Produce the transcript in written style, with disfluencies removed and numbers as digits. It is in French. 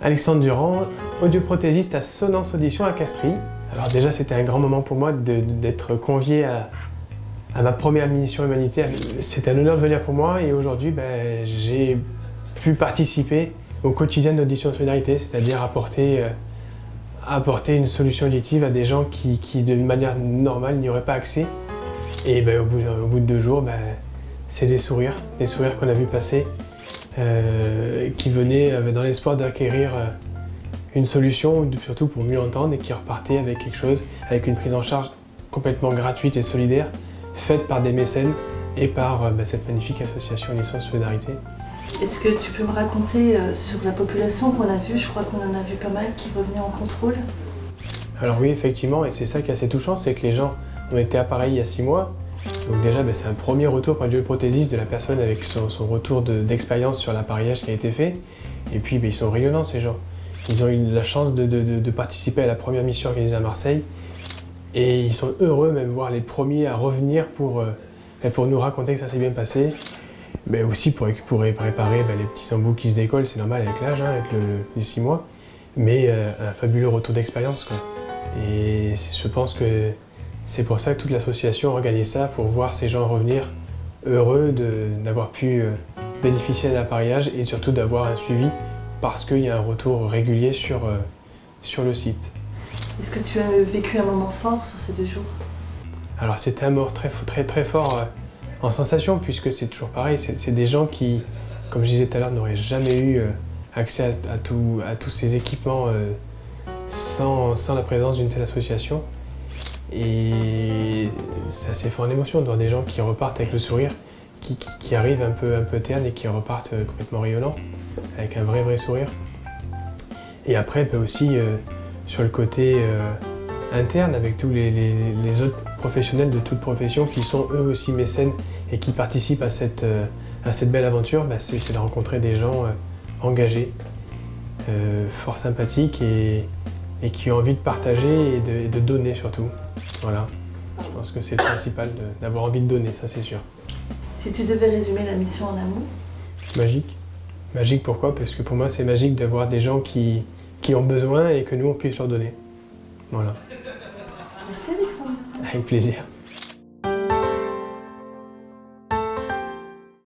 Alexandre Durand, audioprothésiste à Sonance Audition à Castries. Alors déjà, c'était un grand moment pour moi d'être convié à ma première mission humanitaire. C'était un honneur de venir pour moi et aujourd'hui, j'ai pu participer au quotidien d'Audition Solidarité, c'est-à-dire apporter une solution auditive à des gens qui de manière normale, n'y auraient pas accès. Et au bout de 2 jours, c'est des sourires qu'on a vu passer, qui venaient dans l'espoir d'acquérir une solution, surtout pour mieux entendre, et qui repartaient avec quelque chose, avec une prise en charge complètement gratuite et solidaire, faite par des mécènes et par cette magnifique association Audition Solidarité. Est-ce que tu peux me raconter sur la population qu'on a vue? Je crois qu'on en a vu pas mal qui revenaient en contrôle. Alors oui, effectivement, et c'est ça qui est assez touchant, c'est que les gens ont été appareillés il y a 6 mois. Donc déjà, c'est un premier retour par audioprothésiste de la personne avec son retour d'expérience sur l'appareillage qui a été fait. Et puis ils sont rayonnants ces gens. Ils ont eu la chance de participer à la première mission organisée à Marseille. Et ils sont heureux, même voir les premiers à revenir pour nous raconter que ça s'est bien passé. Mais aussi pour réparer les petits embouts qui se décollent, c'est normal avec l'âge, avec les 6 mois. Mais un fabuleux retour d'expérience, quoi. Et je pense que c'est pour ça que toute l'association organise ça, pour voir ces gens revenir heureux d'avoir pu bénéficier d'un appareillage et surtout d'avoir un suivi parce qu'il y a un retour régulier sur le site. Est-ce que tu as vécu un moment fort sur ces 2 jours? Alors c'était un moment très fort en sensation, puisque c'est toujours pareil, c'est des gens qui, comme je disais tout à l'heure, n'auraient jamais eu accès à tous ces équipements sans la présence d'une telle association. Et c'est assez fort en émotion de voir des gens qui repartent avec le sourire, qui arrivent un peu terne et qui repartent complètement rayonnants, avec un vrai sourire. Et après, aussi sur le côté interne, avec tous les autres professionnels de toute profession qui sont eux aussi mécènes et qui participent à cette belle aventure, c'est de rencontrer des gens engagés, fort sympathiques et qui ont envie de partager et de donner surtout. Voilà, je pense que c'est le principal d'avoir envie de donner, ça c'est sûr. Si tu devais résumer la mission en un mot? Magique. Magique pourquoi? Parce que pour moi c'est magique d'avoir des gens qui ont besoin et que nous on puisse leur donner. Voilà. Merci Alexandre. Avec plaisir.